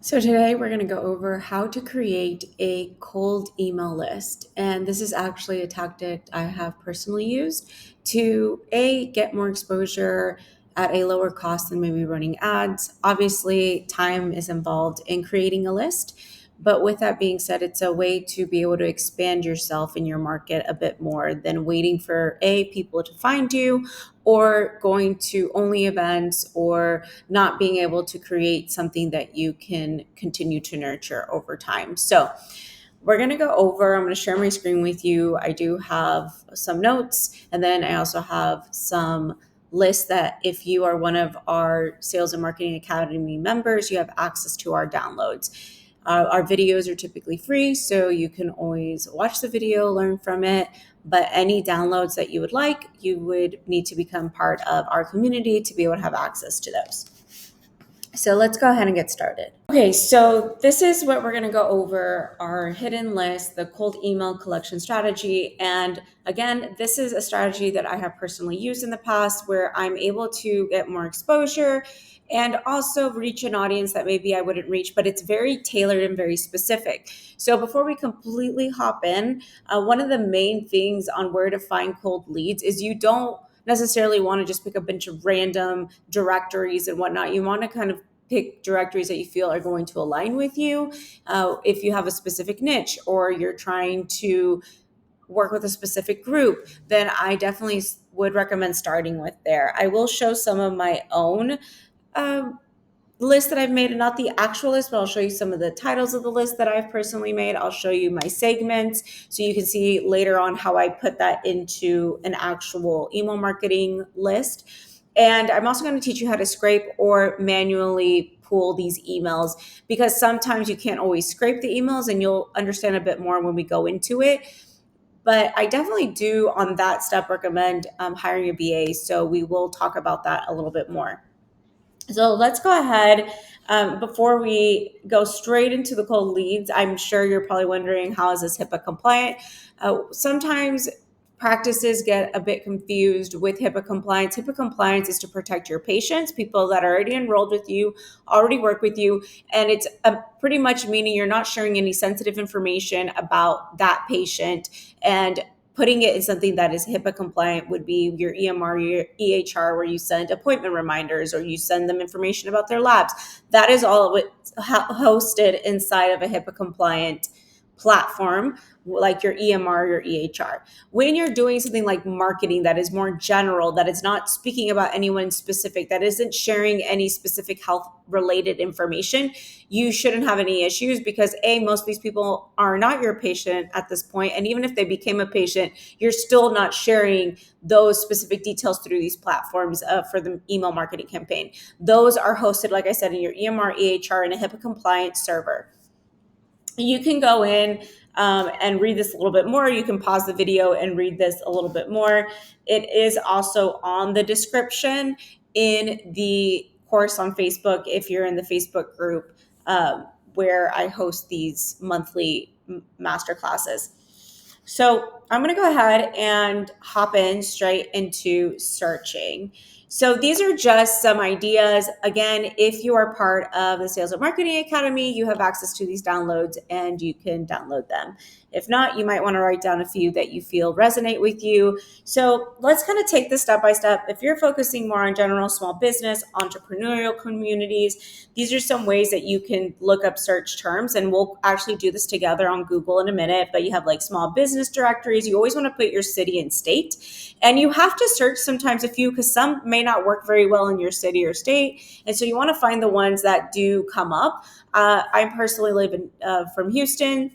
So today we're going to go over how to create a cold email list. And this is actually a tactic I have personally used to get more exposure at a lower cost than maybe running ads. Obviously, time is involved in creating a list. But with that being said, it's a way to be able to expand yourself in your market a bit more than waiting for people to find you, or going to only events, or not being able to create something that you can continue to nurture over time. So we're going to go over, I'm going to share my screen with you. I do have some notes, and then I also have some lists that if you are one of our Sales and Marketing Academy members, you have access to our downloads. Our videos are typically free, so you can always watch the video, learn from it. But any downloads that you would like, you would need to become part of our community to be able to have access to those. So let's go ahead and get started. Okay, so this is what we're going to go over: our hidden list, the cold email collection strategy. And again, this is a strategy that I have personally used in the past where I'm able to get more exposure and also reach an audience that maybe I wouldn't reach, but it's very tailored and very specific. So before we completely hop in, one of the main things on where to find cold leads is you don't necessarily want to just pick a bunch of random directories and whatnot. You want to kind of pick directories that you feel are going to align with you. If you have a specific niche or you're trying to work with a specific group, then I definitely would recommend starting with there. I will show some of my own list that I've made, and not the actual list, but I'll show you some of the titles of the list that I've personally made. I'll show you my segments so you can see later on how I put that into an actual email marketing list. And I'm also going to teach you how to scrape or manually pull these emails, because sometimes you can't always scrape the emails, and you'll understand a bit more when we go into it. But I definitely do on that step recommend hiring a BA. So we will talk about that a little bit more. So let's go ahead. Before we go straight into the cold leads, I'm sure you're probably wondering, how is this HIPAA compliant? Sometimes practices get a bit confused with HIPAA compliance. HIPAA compliance is to protect your patients, people that are already enrolled with you, already work with you, and it's pretty much meaning you're not sharing any sensitive information about that patient. And putting it in something that is HIPAA compliant would be your EMR, your EHR, where you send appointment reminders or you send them information about their labs. That is all hosted inside of a HIPAA compliant platform, like your EMR, your EHR. When you're doing something like marketing that is more general, that is not speaking about anyone specific, that isn't sharing any specific health related information, you shouldn't have any issues, because most of these people are not your patient at this point. And even if they became a patient, you're still not sharing those specific details through these platforms for the email marketing campaign. Those are hosted, like I said, in your EMR, EHR, in a HIPAA compliant server. You can go in and read this a little bit more. You can pause the video and read this a little bit more. It is also on the description in the course on Facebook, if you're in the Facebook group where I host these monthly masterclasses. So I'm going to go ahead and hop in straight into searching. So these are just some ideas. Again, if you are part of the Sales and Marketing Academy, you have access to these downloads and you can download them. If not, you might want to write down a few that you feel resonate with you. So let's kind of take this step by step. If you're focusing more on general small business, entrepreneurial communities, these are some ways that you can look up search terms, and we'll actually do this together on Google in a minute. But you have like small business directories. You always want to put your city and state, and you have to search sometimes a few, because some may not work very well in your city or state. And so you want to find the ones that do come up. I personally live from Houston.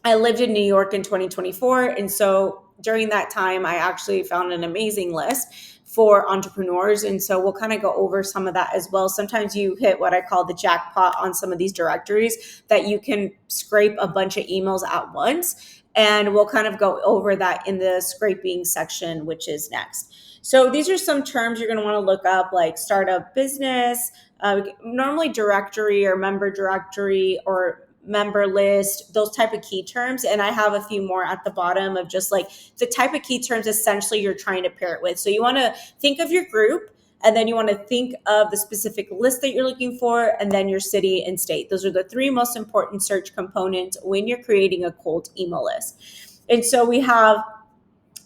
I lived in New York in 2024. And so during that time, I actually found an amazing list for entrepreneurs. And so we'll kind of go over some of that as well. Sometimes you hit what I call the jackpot on some of these directories, that you can scrape a bunch of emails at once. And we'll kind of go over that in the scraping section, which is next. So these are some terms you're going to want to look up, like startup business, normally directory or member directory or member list, those type of key terms. And I have a few more at the bottom of just like the type of key terms essentially you're trying to pair it with. So you want to think of your group And then you want to think of the specific list that you're looking for, and then your city and state. Those are the three most important search components when you're creating a cold email list. And so we have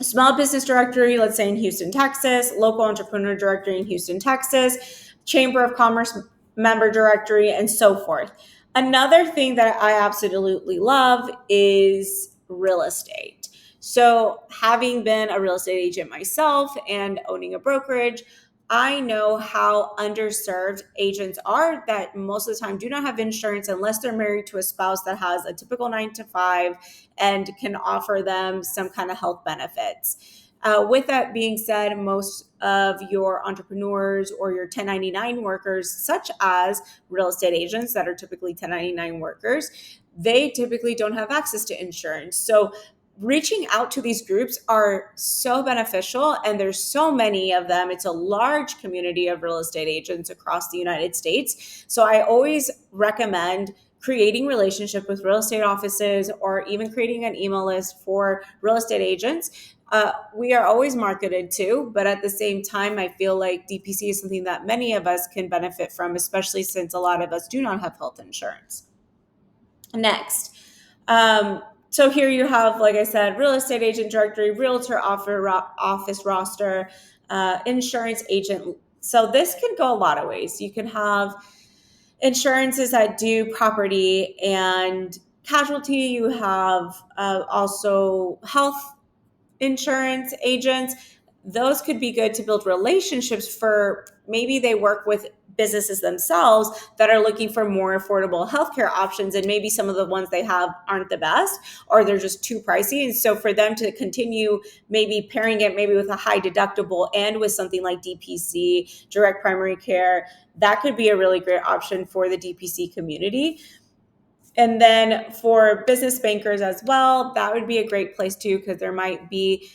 small business directory, let's say in Houston, Texas, local entrepreneur directory in Houston, Texas, chamber of commerce member directory, and so forth. Another thing that I absolutely love is real estate. So, having been a real estate agent myself and owning a brokerage, I know how underserved agents are that most of the time do not have insurance unless they're married to a spouse that has a typical 9 to 5 and can offer them some kind of health benefits. With that being said, most of your entrepreneurs or your 1099 workers, such as real estate agents that are typically 1099 workers, they typically don't have access to insurance. So reaching out to these groups are so beneficial, and there's so many of them. It's a large community of real estate agents across the United States. So I always recommend creating relationship with real estate offices, or even creating an email list for real estate agents. We are always marketed to, but at the same time, I feel like DPC is something that many of us can benefit from, especially since a lot of us do not have health insurance. Next, so here you have, like I said, real estate agent directory, realtor office roster, insurance agent. So this can go a lot of ways. You can have insurances that do property and casualty. You have also health insurance agents. Those could be good to build relationships for. Maybe they work with businesses themselves that are looking for more affordable healthcare options, and maybe some of the ones they have aren't the best, or they're just too pricey. And so for them to continue maybe pairing it maybe with a high deductible and with something like DPC, direct primary care, that could be a really great option for the DPC community. And then for business bankers as well, that would be a great place too, because there might be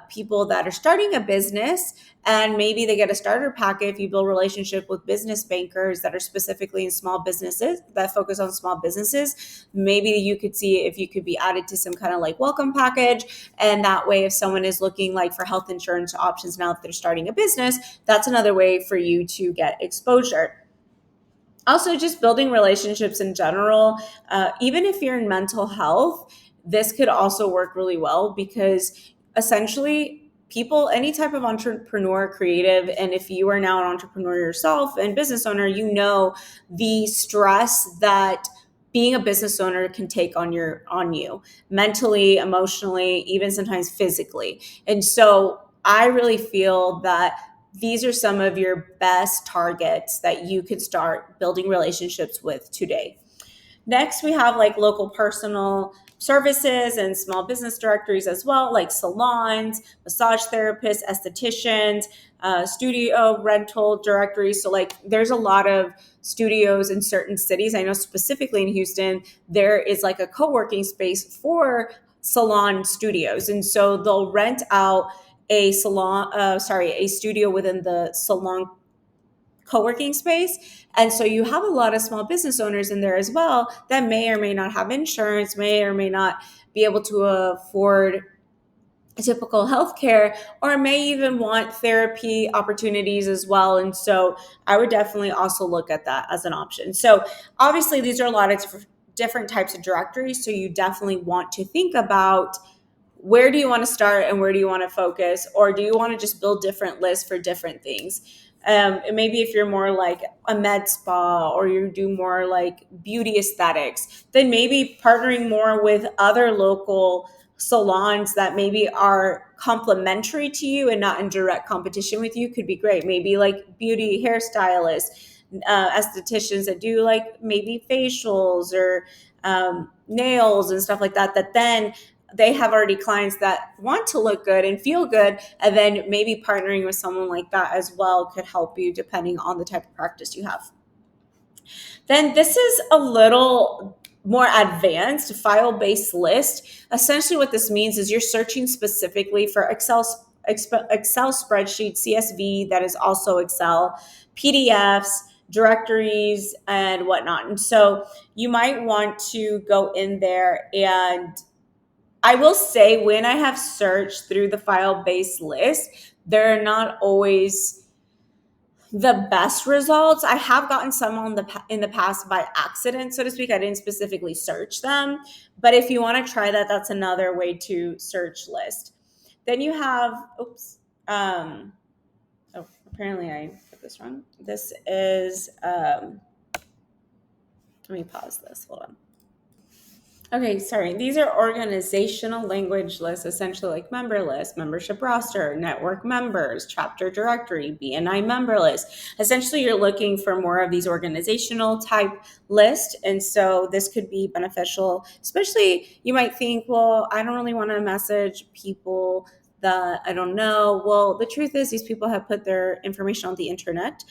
people that are starting a business, and maybe they get a starter packet if you build a relationship with business bankers that are specifically in small businesses, that focus on small businesses. Maybe you could see if you could be added to some kind of like welcome package. And that way, if someone is looking like for health insurance options now that they're starting a business, that's another way for you to get exposure. Also, just building relationships in general, even if you're in mental health, this could also work really well, because essentially people, any type of entrepreneur, creative, and if you are now an entrepreneur yourself and business owner, you know the stress that being a business owner can take on you mentally, emotionally, even sometimes physically. And so I really feel that these are some of your best targets that you could start building relationships with today. Next, we have like local personal services and small business directories as well, like salons, massage therapists, estheticians, studio rental directories. So like there's a lot of studios in certain cities. I know specifically in Houston, there is like a co-working space for salon studios. And so they'll rent out a studio within the salon co-working space. And so you have a lot of small business owners in there as well that may or may not have insurance, may or may not be able to afford typical healthcare, or may even want therapy opportunities as well. And so I would definitely also look at that as an option. So obviously these are a lot of different types of directories. So you definitely want to think about, where do you want to start and where do you want to focus? Or do you want to just build different lists for different things? And maybe if you're more like a med spa, or you do more like beauty aesthetics, then maybe partnering more with other local salons that maybe are complementary to you and not in direct competition with you could be great. Maybe like beauty hairstylists, estheticians that do like maybe facials or nails and stuff like that, that then they have already clients that want to look good and feel good. And then maybe partnering with someone like that as well could help you depending on the type of practice you have. Then this is a little more advanced file-based list. Essentially what this means is you're searching specifically for Excel spreadsheet, CSV, that is also Excel, PDFs, directories, and whatnot. And so you might want to go in there, and I will say when I have searched through the file-based list, there are not always the best results. I have gotten some in the past by accident, so to speak. I didn't specifically search them, but if you want to try that, that's another way to search list. Then you have, um, oh, apparently I put this wrong. This is, let me pause this. Hold on. Okay, sorry. These are organizational language lists, essentially like member list, membership roster, network members, chapter directory, BNI member list. Essentially, you're looking for more of these organizational type lists. And so this could be beneficial, especially you might think, well, I don't really want to message people that I don't know. Well, the truth is, these people have put their information on the internet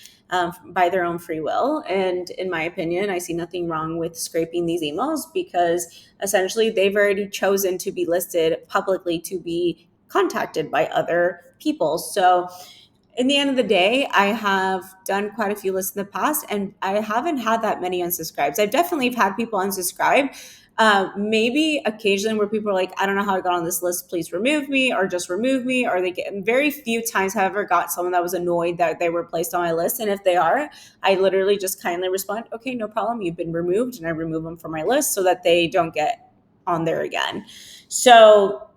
by their own free will. And in my opinion, I see nothing wrong with scraping these emails because essentially they've already chosen to be listed publicly to be contacted by other people. So in the end of the day, I have done quite a few lists in the past and I haven't had that many unsubscribes. I've definitely had people unsubscribe. Maybe occasionally where people are like, I don't know how I got on this list, please remove me, or just remove me, or they get very few times have I ever got someone that was annoyed that they were placed on my list. And if they are, I literally just kindly respond, okay, no problem, you've been removed, and I remove them from my list so that they don't get on there again. So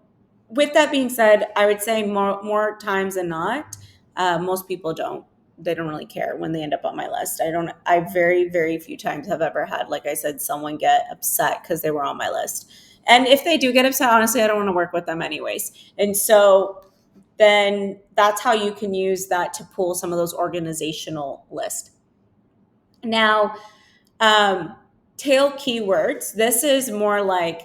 with that being said, I would say more times than not, most people don't. They don't really care when they end up on my list. I very, very few times have ever had, like I said, someone get upset because they were on my list. And if they do get upset, honestly, I don't want to work with them anyways. And so then that's how you can use that to pull some of those organizational lists. Now, um, tail keywords. This is more like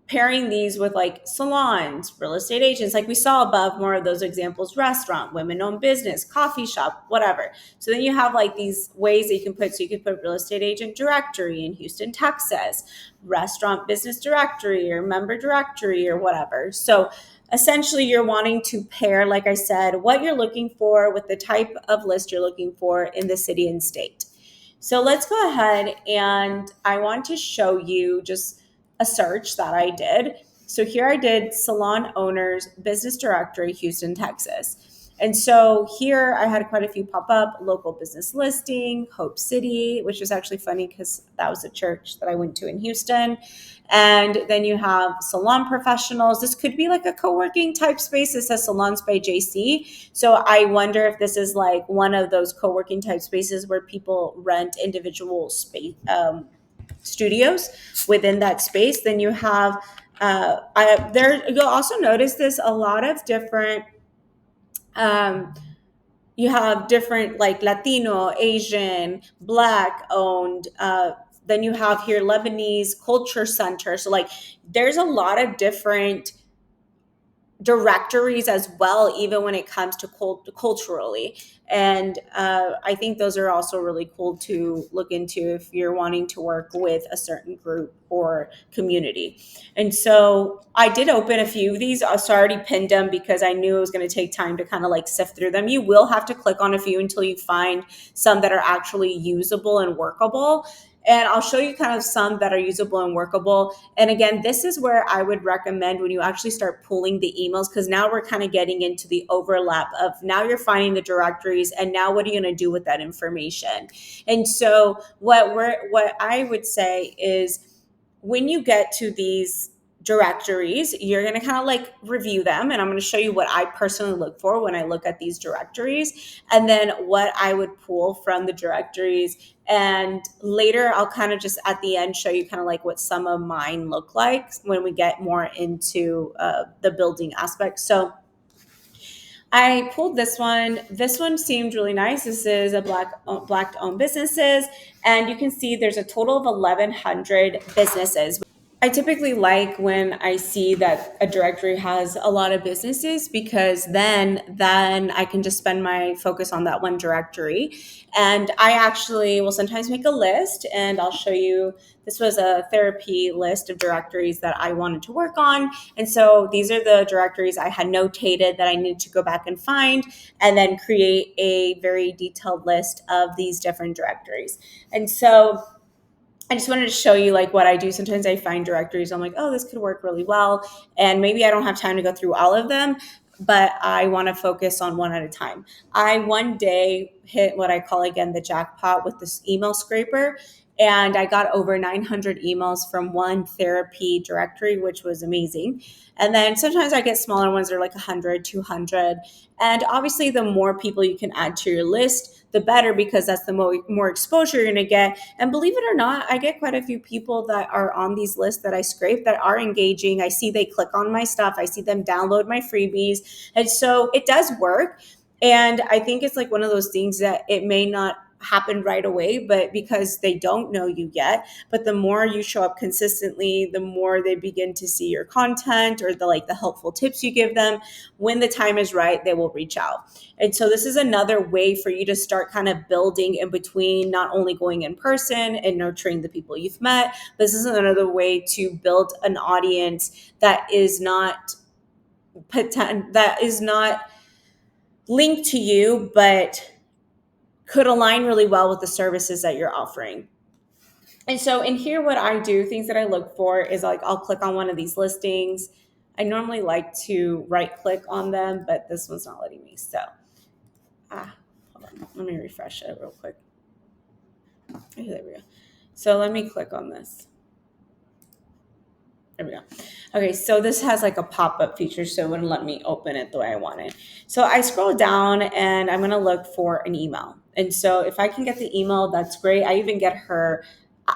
pairing these with like salons, real estate agents, like we saw above, more of those examples, restaurant, women-owned business, coffee shop, whatever. So then you have like these ways that you can put, so you could put real estate agent directory in Houston, Texas, restaurant business directory or member directory or whatever. So essentially you're wanting to pair, like I said, what you're looking for with the type of list you're looking for in the city and state. So let's go ahead and I want to show you just a search that I did. So here I did salon owners business directory, Houston, Texas. And so here I had quite a few pop up, local business listing, Hope City, which was actually funny because that was a church that I went to in Houston. And then you have salon professionals. This could be like a co-working type space. It says Salons by JC. So I wonder if this is like one of those co-working type spaces where people rent individual space studios within that space. Then you have you'll also notice this a lot of different you have different like Latino, Asian, Black owned. Then you have here Lebanese culture center. So like there's a lot of different directories as well, even when it comes to culturally. And I think those are also really cool to look into if you're wanting to work with a certain group or community. And so I did open a few of these. So I already pinned them because I knew it was going to take time to kind of like sift through them. You will have to click on a few until you find some that are actually usable and workable. And I'll show you kind of some that are usable and workable. And again, this is where I would recommend when you actually start pulling the emails, because now we're kind of getting into the overlap of now you're finding the directories and now what are you going to do with that information? And so what I would say is when you get to these directories, you're going to kind of like review them. And I'm going to show you what I personally look for when I look at these directories and then what I would pull from the directories. And later I'll kind of just at the end show you kind of like what some of mine look like when we get more into the building aspect. So I pulled this one. This one seemed really nice. This is a black owned businesses. And you can see there's a total of 1,100 businesses. I typically like when I see that a directory has a lot of businesses because then I can just spend my focus on that one directory. And I actually will sometimes make a list and I'll show you this was a therapy list of directories that I wanted to work on. And so these are the directories I had notated that I needed to go back and find and then create a very detailed list of these different directories. And so I just wanted to show you like what I do. Sometimes I find directories, I'm like, oh, this could work really well. And maybe I don't have time to go through all of them. but I want to focus on one at a time. I one day hit what I call again the jackpot with this email scraper. And I got over 900 emails from one therapy directory, which was amazing. And then sometimes I get smaller ones that are like 100, 200. And obviously, the more people you can add to your list, the better, because that's the more exposure you're going to get. And believe it or not, I get quite a few people that are on these lists that I scrape that are engaging. I see they click on my stuff. I see them download my freebies. And so it does work. And I think it's like one of those things that it may not happen right away, but because they don't know you yet, but the more you show up consistently, the more they begin to see your content or the helpful tips you give them. When the time is right, they will reach out. And so this is another way for you to start kind of building in between, not only going in person and nurturing the people you've met. This is another way to build an audience that is not linked to you, but could align really well with the services that you're offering. And so in here, what I do, things that I look for is like, I'll click on one of these listings. I normally like to right click on them, but this one's not letting me. So, hold on. Let me refresh it real quick. Okay, there we go. So let me click on this. There we go. Okay, so this has like a pop-up feature, so it wouldn't let me open it the way I wanted. So I scroll down and I'm gonna look for an email. And so if I can get the email, that's great. I even get her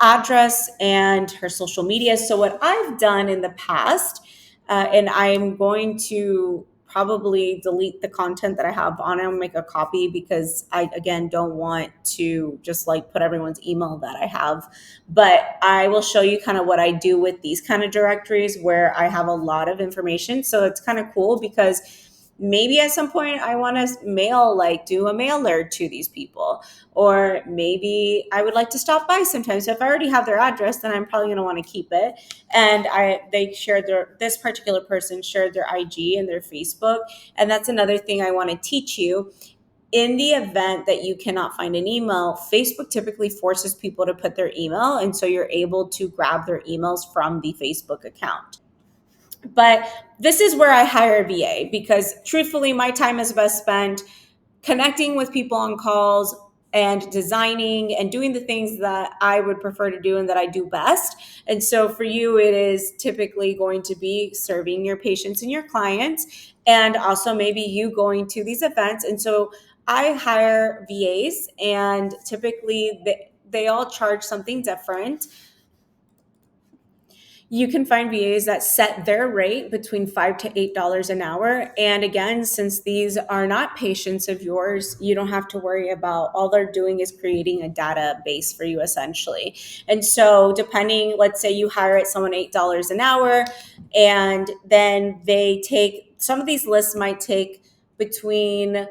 address and her social media. So what I've done in the past, and I'm going to probably delete the content that I have on it and make a copy, because I, again, don't want to just like put everyone's email that I have. But I will show you kind of what I do with these kind of directories where I have a lot of information. So it's kind of cool, because maybe at some point I want to do a mailer to these people, or maybe I would like to stop by sometimes. So if I already have their address, then I'm probably going to want to keep it. And they shared this particular person shared their IG and their Facebook. And that's another thing I want to teach you. In the event that you cannot find an email, Facebook typically forces people to put their email. And so you're able to grab their emails from the Facebook account. But this is where I hire a VA, because truthfully, my time is best spent connecting with people on calls and designing and doing the things that I would prefer to do and that I do best. And so for you, it is typically going to be serving your patients and your clients, and also maybe you going to these events. And so I hire VAs, and typically they all charge something different. You can find VAs that set their rate between $5 to $8 an hour. And again, since these are not patients of yours, you don't have to worry about, all they're doing is creating a database for you essentially. And so depending, let's say you hire someone $8 an hour, and then they take, some of these lists might take between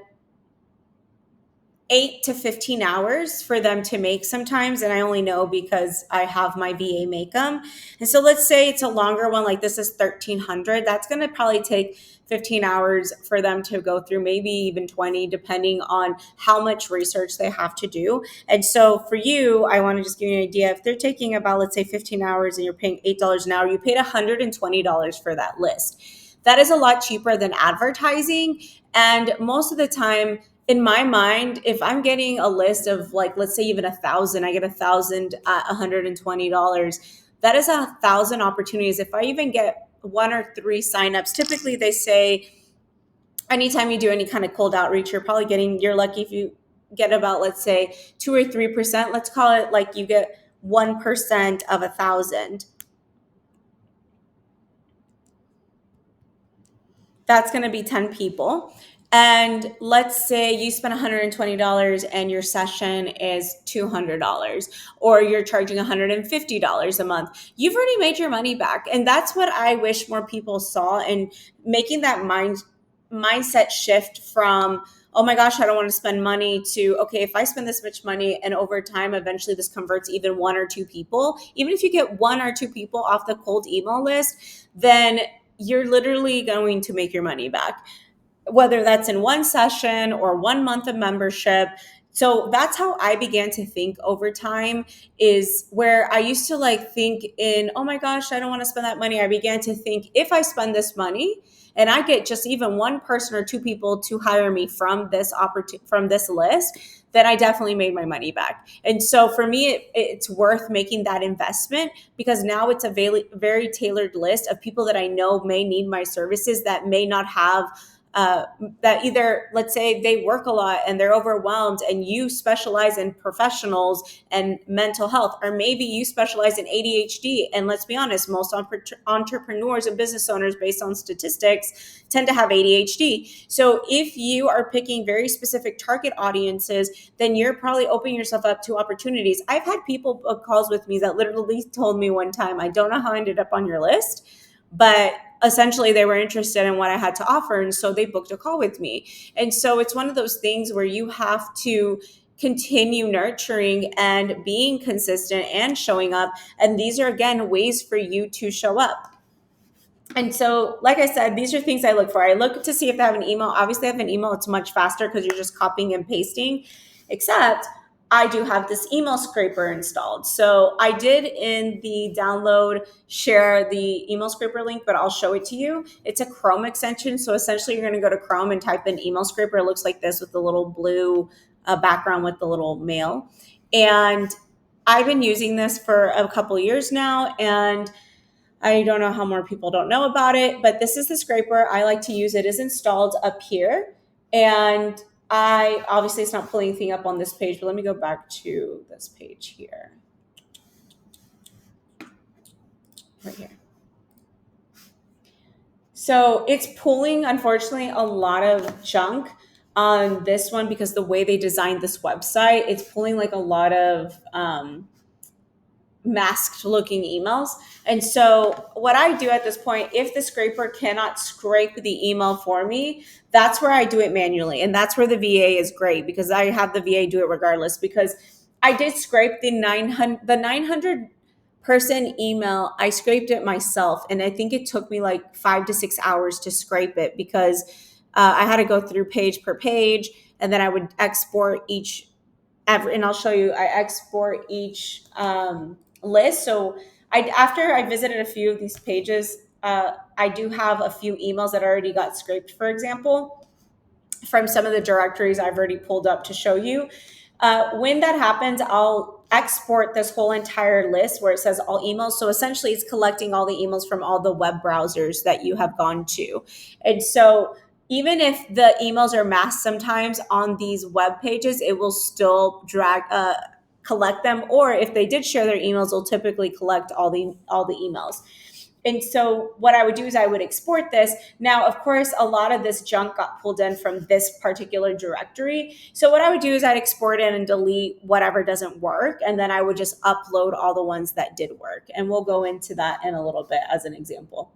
8 to 15 hours for them to make sometimes. And I only know because I have my VA make them. And so let's say it's a longer one, like this is 1,300. That's going to probably take 15 hours for them to go through, maybe even 20, depending on how much research they have to do. And so for you, I want to just give you an idea. If they're taking about, let's say 15 hours and you're paying $8 an hour, you paid $120 for that list. That is a lot cheaper than advertising. And most of the time, in my mind, if I'm getting a list of, like, let's say even 1,000, I get 1,000 at $120. That is 1,000 opportunities. If I even get 1 or 3 signups, typically they say anytime you do any kind of cold outreach, you're lucky if you get about, let's say 2 or 3%. Let's call it like you get 1% of 1,000. That's going to be 10 people. And let's say you spend $120 and your session is $200, or you're charging $150 a month. You've already made your money back. And that's what I wish more people saw, and making that mindset shift from, oh my gosh, I don't want to spend money, to, okay, if I spend this much money and over time, eventually this converts even 1 or 2 people, even if you get 1 or 2 people off the cold email list, then you're literally going to make your money back, whether that's in one session or 1 month of membership. So that's how I began to think over time, is where I used to like think in, oh my gosh, I don't want to spend that money. I began to think, if I spend this money and I get just even one person or two people to hire me from this from this list, then I definitely made my money back. And so for me, it's worth making that investment, because now it's a very tailored list of people that I know may need my services, that may not have that either, let's say they work a lot and they're overwhelmed, and you specialize in professionals and mental health, or maybe you specialize in ADHD. And let's be honest, most entrepreneurs and business owners, based on statistics, tend to have ADHD. So if you are picking very specific target audiences, then you're probably opening yourself up to opportunities. I've had people book calls with me that literally told me one time, I don't know how I ended up on your list, but essentially they were interested in what I had to offer. And so they booked a call with me. And so it's one of those things where you have to continue nurturing and being consistent and showing up. And these are, again, ways for you to show up. And so, like I said, these are things I look for. I look to see if they have an email. Obviously, I have an email. It's much faster because you're just copying and pasting, except I do have this email scraper installed. So I did in the download share the email scraper link, but I'll show it to you. It's a Chrome extension. So essentially you're going to go to Chrome and type in email scraper. It looks like this with the little blue background with the little mail. And I've been using this for a couple years now, and I don't know how more people don't know about it, but this is the scraper. I like to use it. It is installed up here. And I obviously, it's not pulling anything up on this page, but let me go back to this page here. Right here. So it's pulling, unfortunately, a lot of junk on this one, because the way they designed this website, it's pulling like a lot of masked looking emails. And so what I do at this point, if the scraper cannot scrape the email for me, that's where I do it manually. And that's where the VA is great, because I have the VA do it regardless, because I did scrape the 900 person email. I scraped it myself. And I think it took me like 5 to 6 hours to scrape it, because I had to go through page per page, and then I would export each and I'll show you, I export each list. So after I visited a few of these pages, I do have a few emails that already got scraped, for example, from some of the directories I've already pulled up to show you. When that happens, I'll export this whole entire list where it says all emails. So essentially it's collecting all the emails from all the web browsers that you have gone to. And so even if the emails are masked sometimes on these web pages, it will still collect them. Or if they did share their emails, it'll typically collect all the emails. And so what I would do is I would export this. Now, of course, a lot of this junk got pulled in from this particular directory. So what I would do is I'd export it and delete whatever doesn't work. And then I would just upload all the ones that did work. And we'll go into that in a little bit as an example.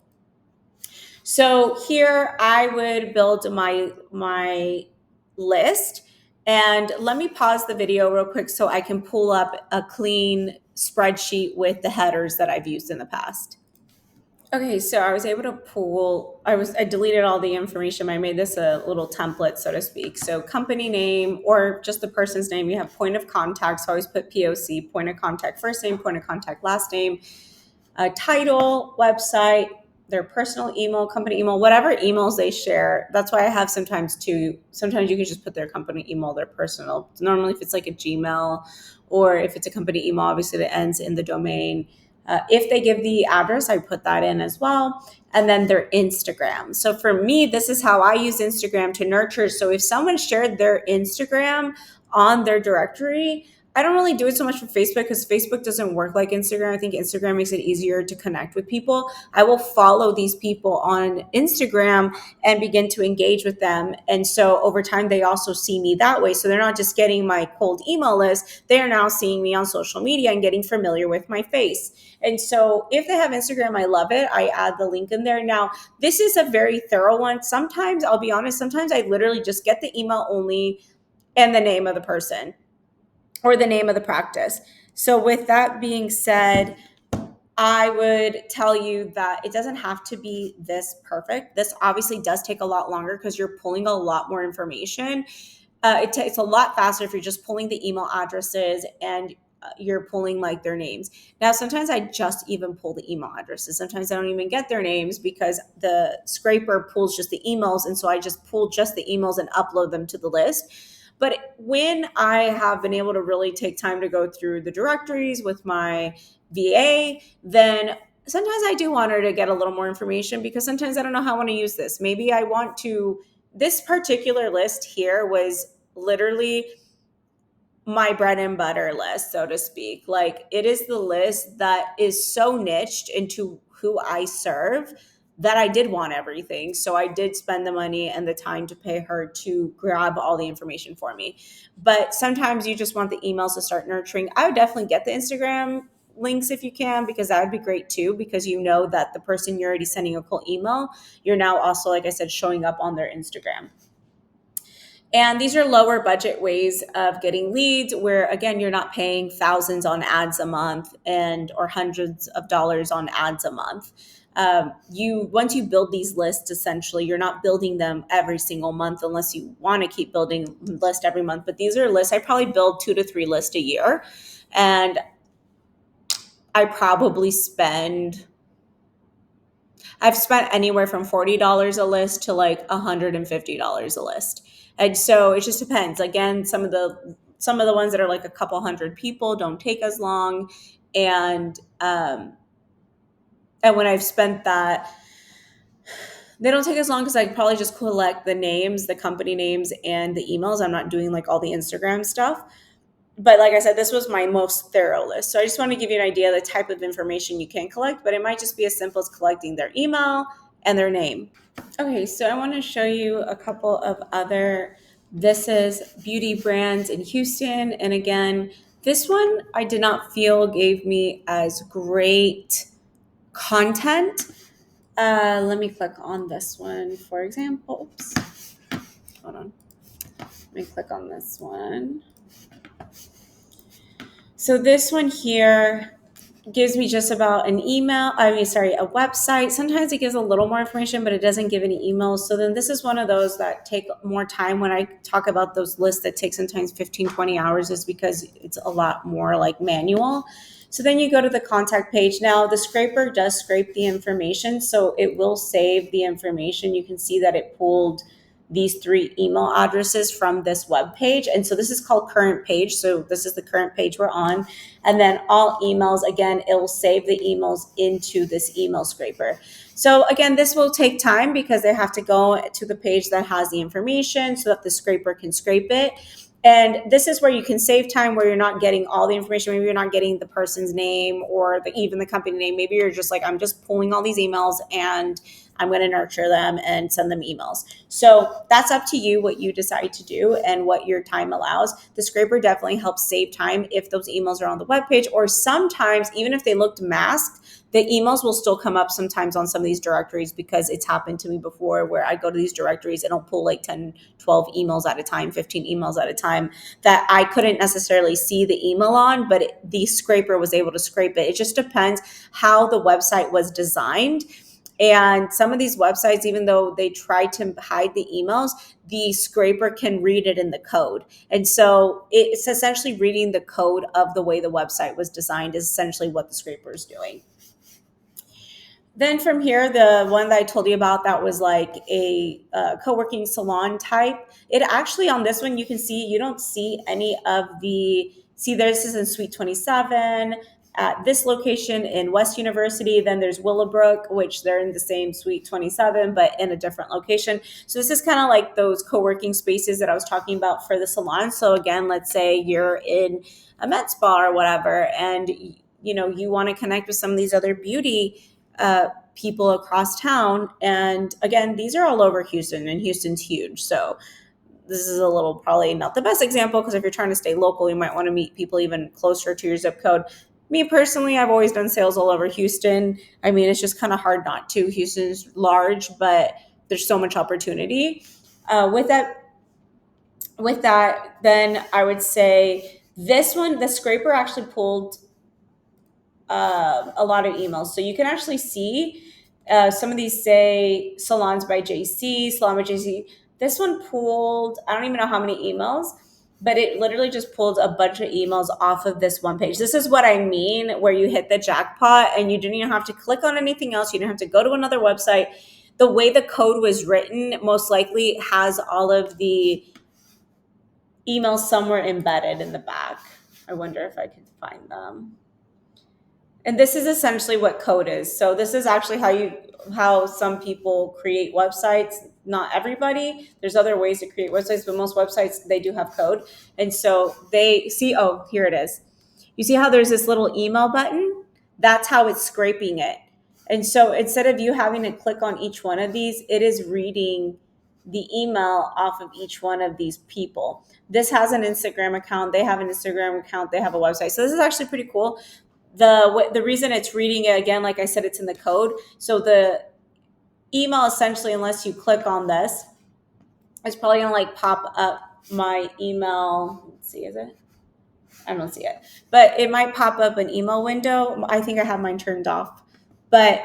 So here I would build my list. And let me pause the video real quick so I can pull up a clean spreadsheet with the headers that I've used in the past. Okay, so I was able to I deleted all the information. I made this a little template, so to speak. So company name, or just the person's name. You have point of contact. So I always put POC, point of contact, first name, point of contact, last name, title, website, their personal email, company email, whatever emails they share. That's why I have sometimes you can just put their company email, their personal. Normally if it's like a Gmail, or if it's a company email, obviously that ends in the domain. If they give the address, I put that in as well. And then their Instagram. So for me, this is how I use Instagram to nurture. So if someone shared their Instagram on their directory, I don't really do it so much for Facebook, because Facebook doesn't work like Instagram. I think Instagram makes it easier to connect with people. I will follow these people on Instagram and begin to engage with them. And so over time, they also see me that way. So they're not just getting my cold email list. They are now seeing me on social media and getting familiar with my face. And so if they have Instagram, I love it. I add the link in there. Now, this is a very thorough one. Sometimes, I'll be honest, sometimes I literally just get the email only and the name of the person, or the name of the practice. So with that being said, I would tell you that it doesn't have to be this perfect. This obviously does take a lot longer because you're pulling a lot more information. It's a lot faster if you're just pulling the email addresses and you're pulling like their names. Now, sometimes I just even pull the email addresses. Sometimes I don't even get their names because the scraper pulls just the emails. And so I just pull just the emails and upload them to the list. But when I have been able to really take time to go through the directories with my VA, then sometimes I do want her to get a little more information because sometimes I don't know how I want to use this. Maybe I want to, this particular list here was literally my bread and butter list, so to speak. Like, it is the list that is so niched into who I serve that I did want everything. So I did spend the money and the time to pay her to grab all the information for me. But sometimes you just want the emails to start nurturing. I would definitely get the Instagram links if you can, because that would be great too, because you know that the person you're already sending a cold email, you're now also, like I said, showing up on their Instagram. And these are lower budget ways of getting leads where, again, you're not paying thousands on ads a month and or hundreds of dollars on ads a month. You once you build these lists, essentially, you're not building them every single month unless you want to keep building list every month. But these are lists. I probably build 2 to 3 lists a year, and I probably spend I've spent anywhere from $40 a list to like $150 a list. And so it just depends. Again, some of the ones that are like a couple hundred people don't take as long. And and when I've spent that, they don't take as long because I probably just collect the names, the company names, and the emails. I'm not doing like all the Instagram stuff. But like I said, this was my most thorough list. So I just want to give you an idea of the type of information you can collect, but it might just be as simple as collecting their email and their name. Okay, so I want to show you a couple of other This Is beauty brands in Houston. And again, this one I did not feel gave me as great content. Let me click on this one, for example. Oops, hold on. Let me click on this one. So this one here gives me just about an email, a website. Sometimes it gives a little more information, but it doesn't give any emails. So then this is one of those that take more time. When I talk about those lists that take sometimes 15, 20 hours is because it's a lot more like manual. So then you go to the contact page. Now the scraper does scrape the information, so it will save the information. You can see that it pulled these 3 email addresses from this web page. And so this is called current page. So this is the current page we're on. And then all emails, again, it will save the emails into this email scraper. So again, this will take time because they have to go to the page that has the information so that the scraper can scrape it. And this is where you can save time, where you're not getting all the information. Maybe you're not getting the person's name or even the company name. Maybe you're just like, I'm just pulling all these emails and I'm going to nurture them and send them emails. So that's up to you what you decide to do and what your time allows. The scraper definitely helps save time if those emails are on the webpage, or sometimes even if they looked masked, the emails will still come up sometimes on some of these directories, because it's happened to me before where I go to these directories and I'll pull like 10, 12 emails at a time, 15 emails at a time that I couldn't necessarily see the email on, but the scraper was able to scrape it. It just depends how the website was designed. And some of these websites, even though they try to hide the emails, the scraper can read it in the code. And so it's essentially reading the code of the way the website was designed is essentially what the scraper is doing. Then from here, the one that I told you about that was like a co-working salon type. It actually, on this one, you can see, you don't see any of this is in Suite 27 at this location in West University. Then there's Willowbrook, which they're in the same Suite 27, but in a different location. So this is kind of like those co-working spaces that I was talking about for the salon. So again, let's say you're in a med spa or whatever, and you want to connect with some of these other beauty people across town. And again, these are all over Houston, and Houston's huge. So this is a little probably not the best example, because if you're trying to stay local, you might want to meet people even closer to your zip code. Me personally, I've always done sales all over Houston. I mean, it's just kind of hard not to. Houston's large, but there's so much opportunity. With that, then I would say this one, the scraper actually pulled a lot of emails. So you can actually see some of these say salons by JC, salon by JC. This one pulled, I don't even know how many emails, but it literally just pulled a bunch of emails off of this one page. This is what I mean, where you hit the jackpot and you didn't even have to click on anything else. You didn't have to go to another website. The way the code was written most likely has all of the emails somewhere embedded in the back. I wonder if I can find them. And this is essentially what code is. So this is actually how some people create websites. Not everybody. There's other ways to create websites, but most websites, they do have code. And so they see, oh, here it is. You see how there's this little email button? That's how it's scraping it. And so instead of you having to click on each one of these, it is reading the email off of each one of these people. This has an Instagram account. They have an Instagram account. They have a website. So this is actually pretty cool. The reason it's reading it, again, like I said, it's in the code. So the email, essentially, unless you click on this, it's probably gonna like pop up my email. Let's see, is it? I don't see it, but it might pop up an email window. I think I have mine turned off, but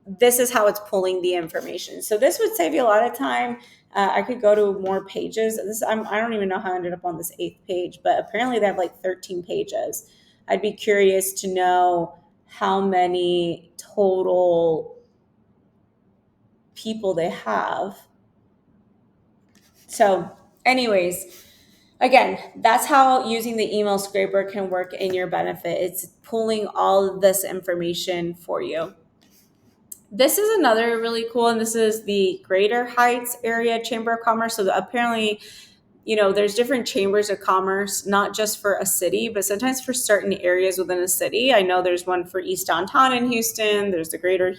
this is how it's pulling the information. So this would save you a lot of time. I could go to more pages. I don't even know how I ended up on this 8th page, but apparently they have like 13 pages. I'd be curious to know how many total people they have. So anyways, again, that's how using the email scraper can work in your benefit. It's pulling all of this information for you. This is another really cool, and this is the Greater Heights Area Chamber of Commerce. So apparently, there's different chambers of commerce, not just for a city, but sometimes for certain areas within a city. I know there's one for East Downtown in Houston. There's the Greater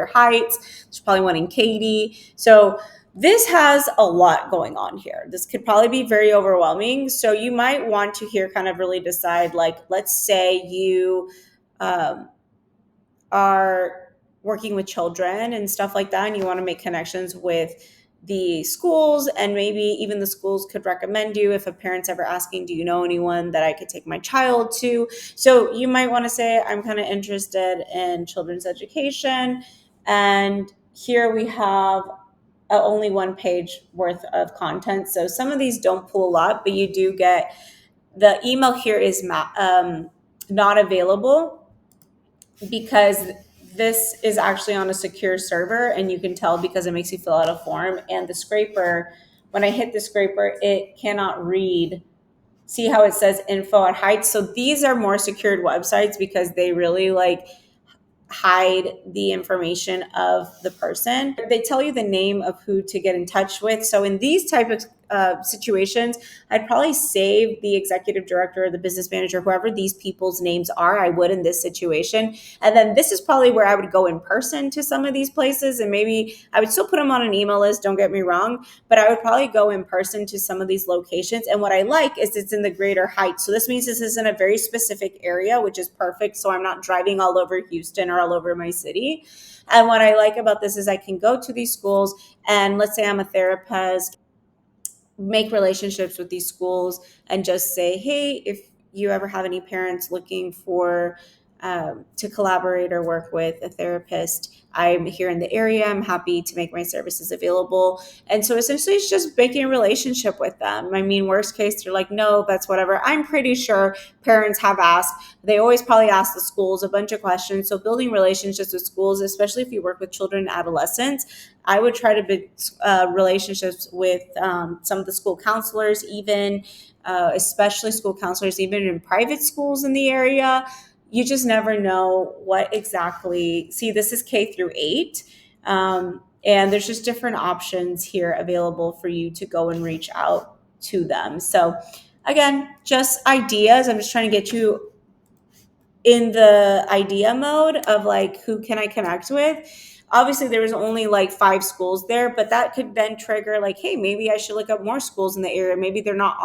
Heights. There's probably one in Katy. So this has a lot going on here. This could probably be very overwhelming. So you might want to here kind of really decide, like, let's say you are working with children and stuff like that, and you want to make connections with the schools, and maybe even the schools could recommend you if a parent's ever asking, do you know anyone that I could take my child to? So you might want to say, I'm kind of interested in children's education, and here we have only one page worth of content. So some of these don't pull a lot, but you do get the email here is not available because this is actually on a secure server, and you can tell because it makes you fill out a form. And the scraper, when I hit the scraper, it cannot read. See how it says info at Heights? So these are more secured websites because they really hide the information of the person. They tell you the name of who to get in touch with. So in these type of situations, I'd probably save the executive director or the business manager, whoever these people's names are. I would in this situation. And then this is probably where I would go in person to some of these places. And maybe I would still put them on an email list, don't get me wrong, but I would probably go in person to some of these locations. And what I like is it's in the Greater Heights. So this means this is in a very specific area, which is perfect. So I'm not driving all over Houston or all over my city. And what I like about this is I can go to these schools, and let's say I'm a therapist, make relationships with these schools and just say, hey, if you ever have any parents looking for to collaborate or work with a therapist, I'm here in the area. I'm happy to make my services available. And so essentially it's just making a relationship with them. I mean, worst case, they're like, no, that's whatever. I'm pretty sure parents have asked. They always probably ask the schools a bunch of questions. So building relationships with schools, especially if you work with children and adolescents, I would try to build relationships with some of the school counselors, even especially school counselors, even in private schools in the area. You just never know what exactly. See, this is K through 8. And there's just different options here available for you to go and reach out to them. So again, just ideas. I'm just trying to get you in the idea mode of who can I connect with? Obviously there was only 5 schools there, but that could then trigger hey, maybe I should look up more schools in the area. Maybe they're not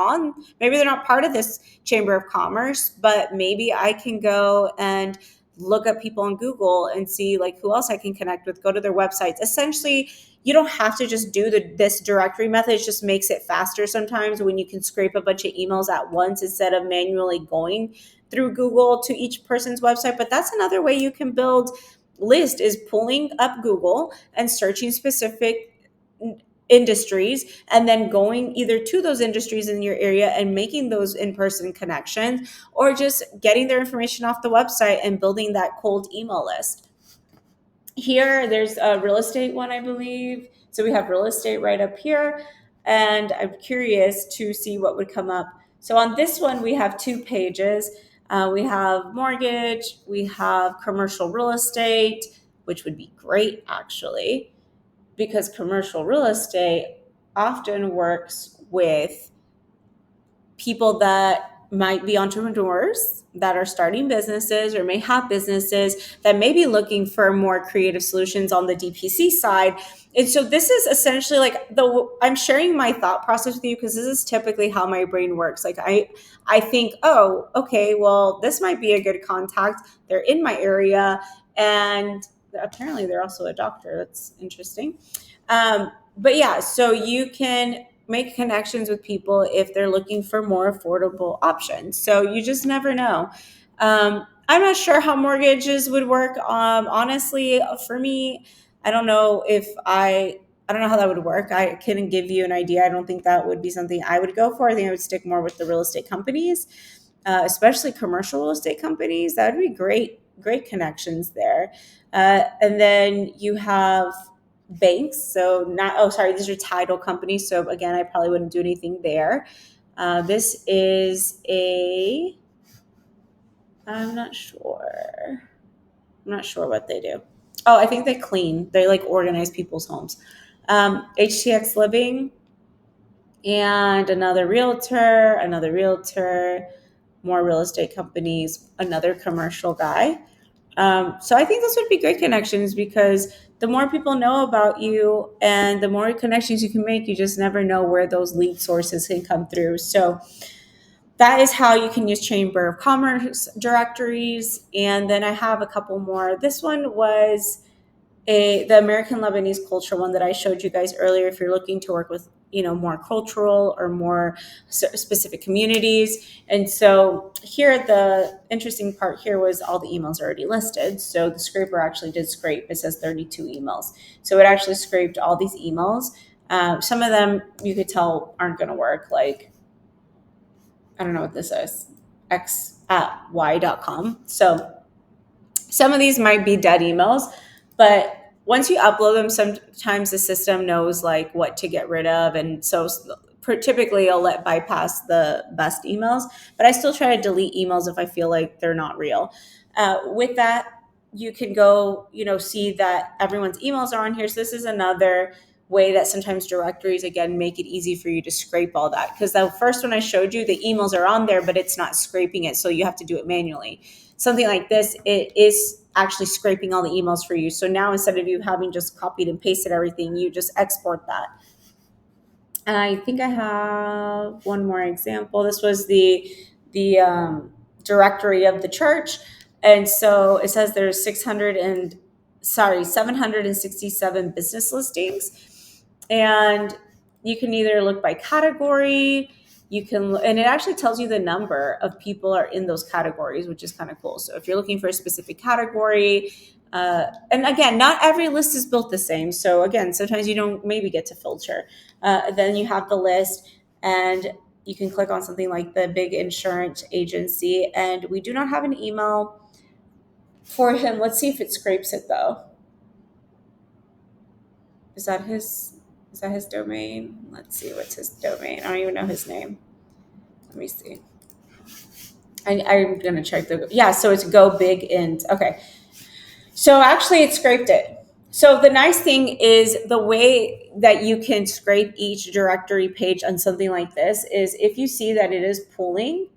part of this chamber of commerce, but maybe I can go and look up people on Google and see who else I can connect with, go to their websites. Essentially, you don't have to just do this directory method. It just makes it faster sometimes when you can scrape a bunch of emails at once instead of manually going through Google to each person's website. But that's another way you can build list, is pulling up Google and searching specific industries, and then going either to those industries in your area and making those in-person connections, or just getting their information off the website and building that cold email list. Here, there's a real estate one, I believe. So we have real estate right up here, and I'm curious to see what would come up. So on this one, we have 2 pages. We have mortgage, we have commercial real estate, which would be great actually, because commercial real estate often works with people that might be entrepreneurs that are starting businesses or may have businesses that may be looking for more creative solutions on the DPC side. And so this is essentially like I'm sharing my thought process with you because this is typically how my brain works. Like I think, oh, okay, well, this might be a good contact. They're in my area, and apparently they're also a doctor. That's interesting. But yeah, so you can make connections with people if they're looking for more affordable options. So you just never know. I'm not sure how mortgages would work. Honestly, for me, I don't know if I don't know how that would work. I couldn't give you an idea. I don't think that would be something I would go for. I think I would stick more with the real estate companies, especially commercial real estate companies. That would be great connections there. And then you have banks. So not, oh, sorry, these are title companies. So again, I probably wouldn't do anything there. This is I'm not sure. I'm not sure what they do. Oh, I think they clean. They like organize people's homes. HTX Living and another realtor, more real estate companies, another commercial guy. So I think this would be great connections because the more people know about you and the more connections you can make, you just never know where those lead sources can come through. So that is how you can use Chamber of Commerce directories. And then I have a couple more. This one was the American Lebanese culture one that I showed you guys earlier. If you're looking to work with, more cultural or more specific communities. And so here, the interesting part here was all the emails are already listed. So the scraper actually did scrape. It says 32 emails. So it actually scraped all these emails. Some of them you could tell aren't going to work. Like, I don't know what this is, x@y.com. So some of these might be dead emails, but once you upload them, sometimes the system knows like what to get rid of. And so typically I'll let bypass the best emails, but I still try to delete emails if I feel like they're not real. With that, you can go, see that everyone's emails are on here. So this is another way that sometimes directories, again, make it easy for you to scrape all that. Because the first one I showed you, the emails are on there, but it's not scraping it. So you have to do it manually. Something like this, it is actually scraping all the emails for you. So now instead of you having just copied and pasted everything, you just export that. And I think I have one more example. This was the directory of the church. And so it says there's 767 business listings. And you can either look by category, and it actually tells you the number of people are in those categories, which is kind of cool. So if you're looking for a specific category, and again, not every list is built the same. So again, sometimes you don't maybe get to filter. Then you have the list, and you can click on something like the big insurance agency. And we do not have an email for him. Let's see if it scrapes it though. Is that his domain? Let's see, what's his domain? I don't even know his name. Let me see. I'm going to check so it's Go Big Int. Okay. So actually it scraped it. So the nice thing is the way that you can scrape each directory page on something like this is if you see that it is pulling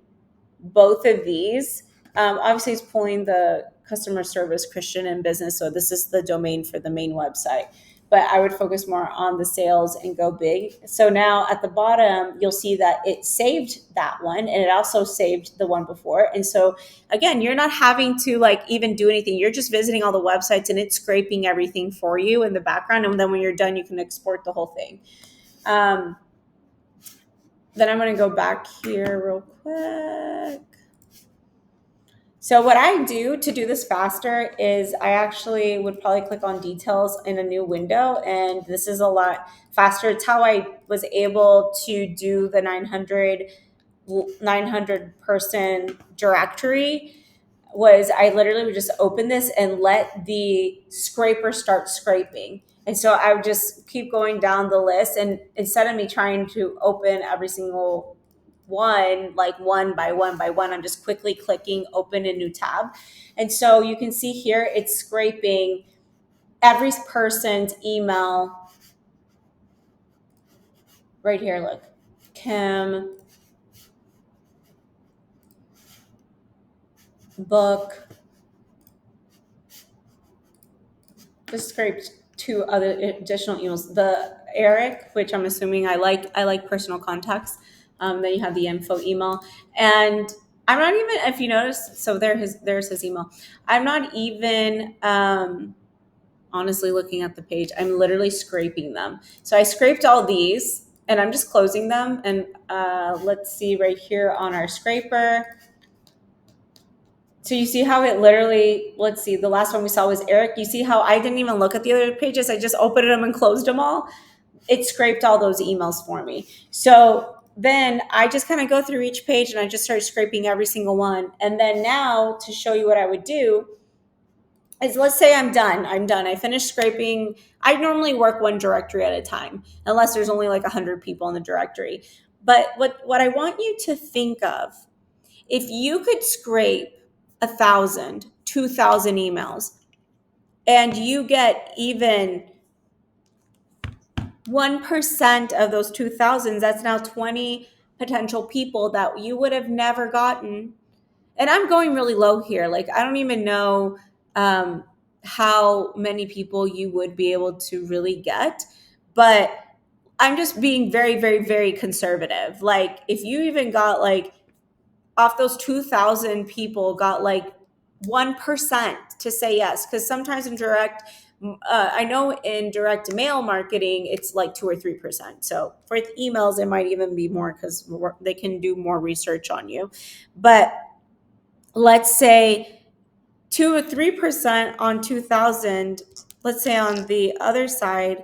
both of these, obviously it's pulling the customer service, Christian, and business. So this is the domain for the main website. But I would focus more on the sales and Go Big. So now at the bottom, you'll see that it saved that one, and it also saved the one before. And so again, you're not having to like even do anything. You're just visiting all the websites and it's scraping everything for you in the background. And then when you're done, you can export the whole thing. Then I'm going to go back here real quick. So what I do to do this faster is I actually would probably click on details in a new window, and this is a lot faster. It's how I was able to do the 900 person directory. Was I literally would just open this and let the scraper start scraping. And so I would just keep going down the list, and instead of me trying to open every single one, like one by one by one, I'm just quickly clicking open a new tab. And so you can see here it's scraping every person's email right here. Look, Kim, book, just scraped two other additional emails. The Eric, which I'm assuming I like personal contacts. Then you have the info email, and I'm not even, if you notice. So there's his email. I'm not even honestly looking at the page. I'm literally scraping them. So I scraped all these, and I'm just closing them. And let's see right here on our scraper. So you see how it literally, let's see, the last one we saw was Eric. You see how I didn't even look at the other pages. I just opened them and closed them all. It scraped all those emails for me. So then I just kind of go through each page and I just start scraping every single one. And then now to show you what I would do is, let's say I'm done. I finished scraping. I normally work one directory at a time, unless there's only like 100 people in the directory. But what I want you to think of, if you could scrape 1,000, 2,000 emails, and you get even 1% of those 2,000, that's now 20 potential people that you would have never gotten. And I'm going really low here. Like, I don't even know how many people you would be able to really get, but I'm just being very, very, very conservative. Like, if you even got like, off those 2,000 people got like 1% to say yes, because sometimes in direct, I know in direct mail marketing it's like 2 or 3%. So for emails it might even be more, because they can do more research on you. But let's say 2 or 3% on 2,000. Let's say on the other side,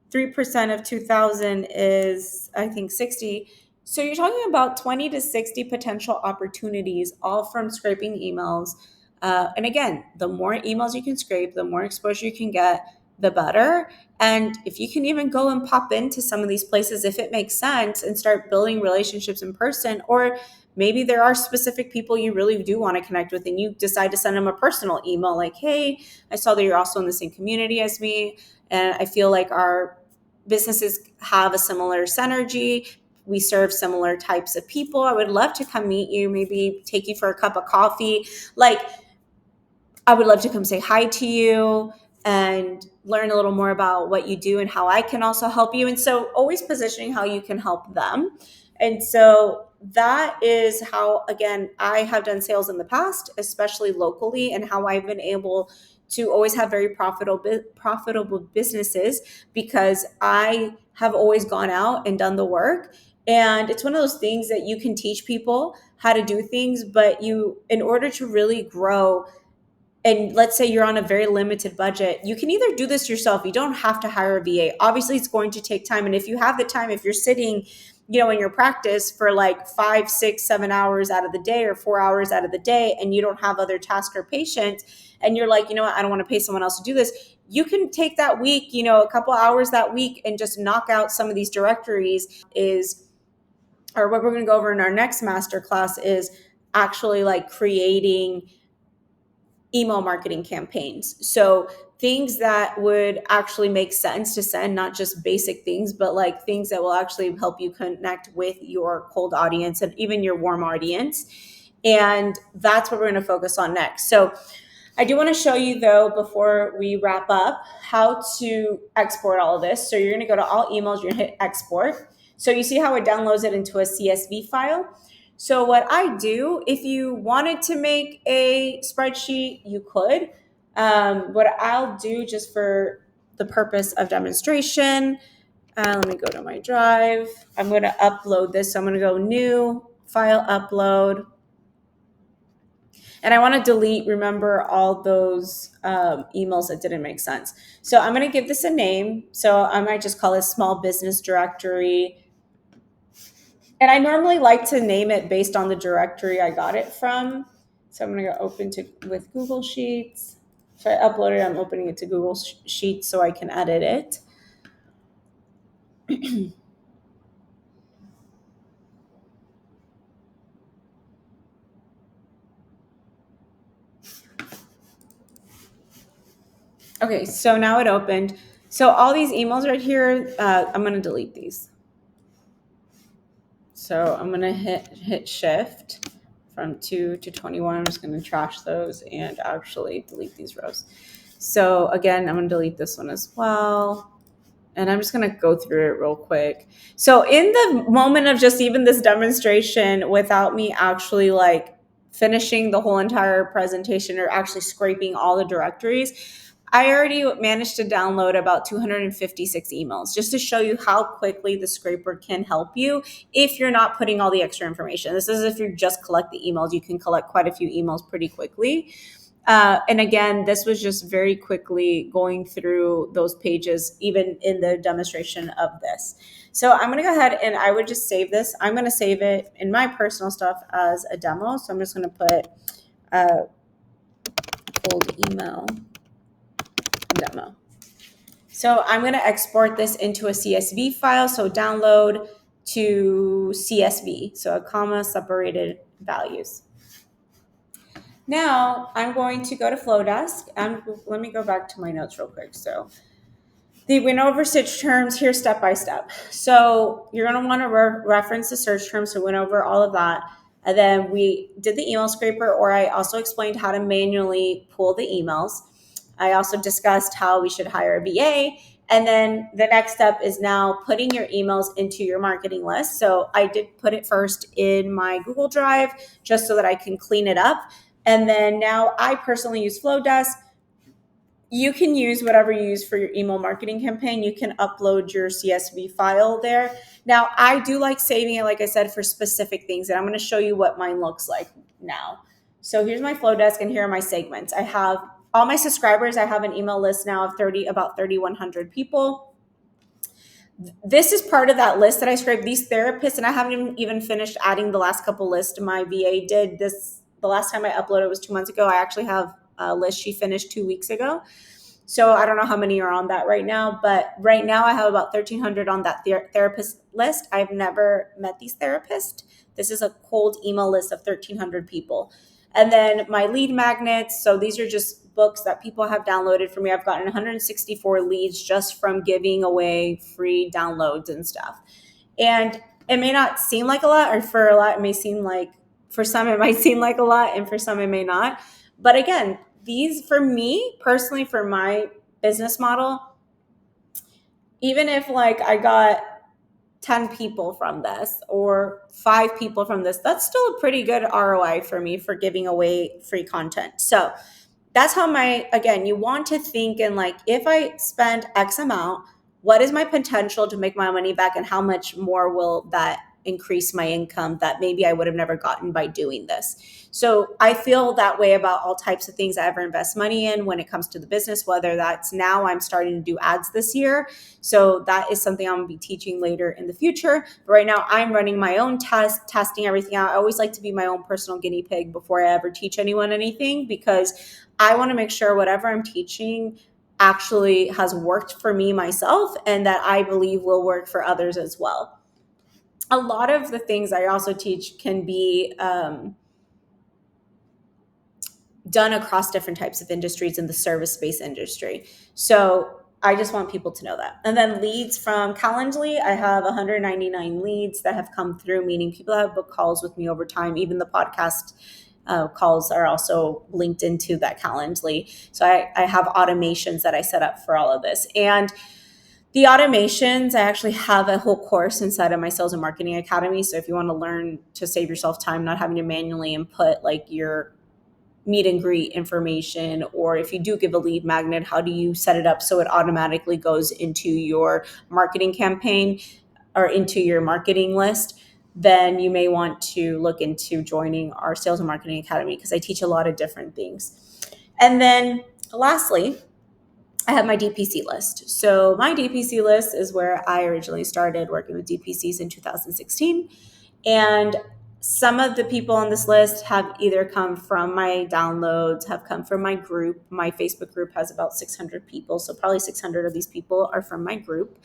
3% of 2,000 is, I think, 60. So you're talking about 20 to 60 potential opportunities, all from scraping emails. And again, the more emails you can scrape, the more exposure you can get, the better. And if you can even go and pop into some of these places, if it makes sense, and start building relationships in person, or maybe there are specific people you really do want to connect with, and you decide to send them a personal email like, hey, I saw that you're also in the same community as me, and I feel like our businesses have a similar synergy. We serve similar types of people. I would love to come meet you, maybe take you for a cup of coffee. Like, I would love to come say hi to you and learn a little more about what you do and how I can also help you. And so always positioning how you can help them. And so that is how, again, I have done sales in the past, especially locally, and how I've been able to always have very profitable businesses, because I have always gone out and done the work. And it's one of those things that you can teach people how to do things, but you, in order to really grow, and let's say you're on a very limited budget, you can either do this yourself. You don't have to hire a VA. Obviously, it's going to take time. And if you have the time, if you're sitting, in your practice for like 5, 6, 7 hours out of the day, or 4 hours out of the day, and you don't have other tasks or patients, and you're like, what, I don't want to pay someone else to do this. You can take that week, a couple hours that week, and just knock out some of these directories. Or what we're going to go over in our next masterclass is actually like creating email marketing campaigns. So things that would actually make sense to send, not just basic things, but like things that will actually help you connect with your cold audience and even your warm audience. And that's what we're going to focus on next. So I do want to show you, though, before we wrap up, how to export all of this. So you're going to go to all emails, you're going to hit export. So you see how it downloads it into a CSV file. So what I do, if you wanted to make a spreadsheet, you could. What I'll do, just for the purpose of demonstration, let me go to my drive. I'm going to upload this. So I'm going to go new, file, upload. And I want to delete, remember, all those emails that didn't make sense. So I'm going to give this a name. So I might just call it small business directory. And I normally like to name it based on the directory I got it from. So I'm going to go open to with Google Sheets. So I upload it, I'm opening it to Google Sheets so I can edit it. Okay, so now it opened. So all these emails right here, I'm going to delete these. So I'm going to hit shift from 2 to 21. I'm just going to trash those and actually delete these rows. So again, I'm going to delete this one as well. And I'm just going to go through it real quick. So in the moment of just even this demonstration, without me actually like finishing the whole entire presentation or actually scraping all the directories, I already managed to download about 256 emails just to show you how quickly the scraper can help you if you're not putting all the extra information. This is if you just collect the emails, you can collect quite a few emails pretty quickly. And again, this was just very quickly going through those pages, even in the demonstration of this. So I'm going to go ahead and I would just save this. I'm going to save it in my personal stuff as a demo. So I'm just going to put cold email demo. So I'm going to export this into a CSV file. So download to CSV. So a comma separated values. Now I'm going to go to Flowdesk and let me go back to my notes real quick. So they went over search terms here step by step. So you're going to want to reference the search terms. So we went over all of that. And then we did the email scraper, or I also explained how to manually pull the emails. I also discussed how we should hire a VA. And then the next step is now putting your emails into your marketing list. So I did put it first in my Google Drive just so that I can clean it up. And then now I personally use Flowdesk. You can use whatever you use for your email marketing campaign. You can upload your CSV file there. Now, I do like saving it, like I said, for specific things. And I'm going to show you what mine looks like now. So here's my Flowdesk, and here are my segments. I have all my subscribers. I have an email list now of about 3,100 people. This is part of that list that I scraped. These therapists, and I haven't even finished adding the last couple lists. My VA did this. The last time I uploaded was 2 months ago. I actually have a list she finished 2 weeks ago. So I don't know how many are on that right now, but right now I have about 1,300 on that therapist list. I've never met these therapists. This is a cold email list of 1,300 people. And then my lead magnets. So these are just books that people have downloaded for me. I've gotten 164 leads just from giving away free downloads and stuff. And it may not seem like a lot, or for a lot, it may seem like, for some, it might seem like a lot, and for some, it may not. But again, these, for me personally, for my business model, even if like I got 10 people from this or 5 people from this, that's still a pretty good ROI for me for giving away free content. So that's how again, you want to think in like, if I spend X amount, what is my potential to make my money back, and how much more will that increase my income that maybe I would have never gotten by doing this? So I feel that way about all types of things I ever invest money in when it comes to the business, whether that's now I'm starting to do ads this year. So that is something I'm going to be teaching later in the future. But right now I'm running my own testing everything out. I always like to be my own personal guinea pig before I ever teach anyone anything, because I want to make sure whatever I'm teaching actually has worked for me myself, and that I believe will work for others as well. A lot of the things I also teach can be done across different types of industries in the service-based industry. So I just want people to know that. And then leads from Calendly, I have 199 leads that have come through, meaning people have booked calls with me over time. Even the podcast calls are also linked into that Calendly. So I have automations that I set up for all of this. And the automations, I actually have a whole course inside of my Sales and Marketing Academy. So if you want to learn to save yourself time, not having to manually input like your meet and greet information, or if you do give a lead magnet, how do you set it up so it automatically goes into your marketing campaign or into your marketing list? then you may want to look into joining our Sales and Marketing Academy, because I teach a lot of different things. And then lastly, I have my DPC list. So my DPC list is where I originally started working with DPCs in 2016. And some of the people on this list have either come from my downloads, have come from my group. My Facebook group has about 600 people. So probably 600 of these people are from my group.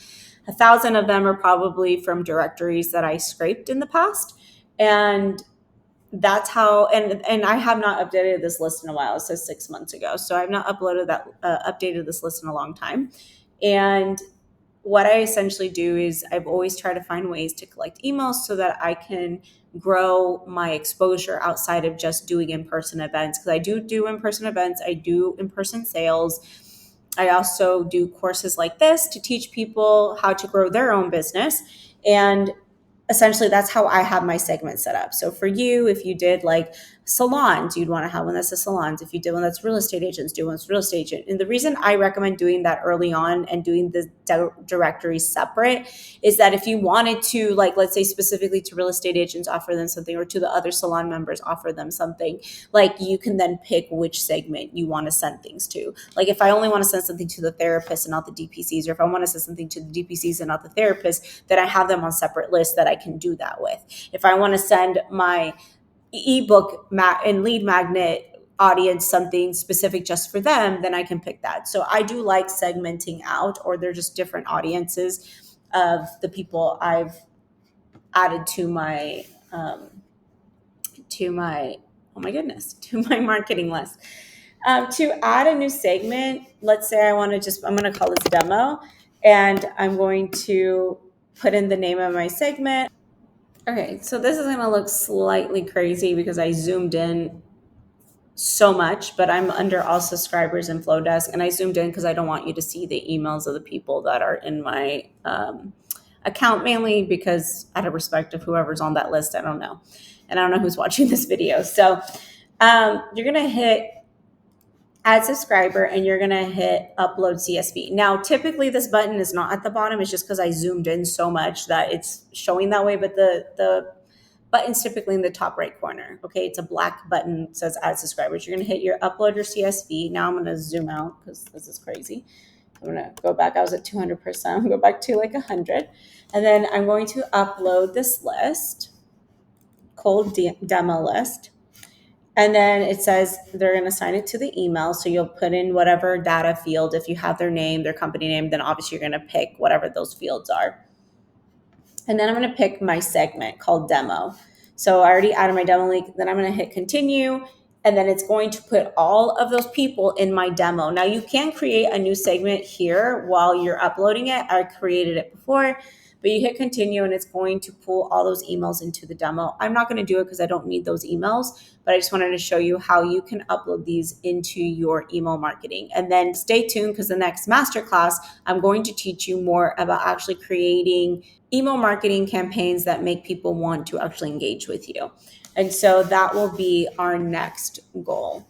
1,000 of them are probably from directories that I scraped in the past. And that's how, and I have not updated this list in a while. It says 6 months ago. So I've not updated this list in a long time. And what I essentially do is I've always tried to find ways to collect emails so that I can grow my exposure outside of just doing in-person events. Because I do in-person events, I do in-person sales. I also do courses like this to teach people how to grow their own business. And essentially that's how I have my segment set up. So for you, if you did like salons, you'd want to have one that's a salons. If you did one that's real estate agents, do one that's real estate agent. And the reason I recommend doing that early on and doing the directory separate is that if you wanted to, like, let's say specifically to real estate agents, offer them something, or to the other salon members, offer them something, like you can then pick which segment you want to send things to. Like if I only want to send something to the therapists and not the DPCs, or if I want to send something to the DPCs and not the therapists, then I have them on separate lists that I can do that with. If I want to send my ebook and lead magnet audience something specific just for them, then I can pick that. So I do like segmenting out, or they're just different audiences of the people I've added to my to my marketing list. To add a new segment, let's say I'm going to call this demo, and I'm going to put in the name of my segment. Okay, so this is going to look slightly crazy because I zoomed in so much, but I'm under all subscribers and Flow Desk, and I zoomed in because I don't want you to see the emails of the people that are in my account, mainly because out of respect of whoever's on that list, I don't know. And I don't know who's watching this video. So you're going to hit add subscriber, and you're going to hit upload CSV. Now, typically this button is not at the bottom. It's just because I zoomed in so much that it's showing that way. But the button's typically in the top right corner. Okay, it's a black button that says add subscribers. You're going to hit your upload your CSV. Now I'm going to zoom out because this is crazy. I'm going to go back. I was at 200%. I'm going to go back to like 100. And then I'm going to upload this list, cold demo list. And then it says they're going to assign it to the email. So you'll put in whatever data field. If you have their name, their company name, then obviously you're going to pick whatever those fields are. And then I'm going to pick my segment called demo. So I already added my demo link. Then I'm going to hit continue. And then it's going to put all of those people in my demo. Now you can create a new segment here while you're uploading it. I created it before. But you hit continue, and it's going to pull all those emails into the demo. I'm not going to do it because I don't need those emails, but I just wanted to show you how you can upload these into your email marketing. And then stay tuned, because the next masterclass, I'm going to teach you more about actually creating email marketing campaigns that make people want to actually engage with you. And so that will be our next goal.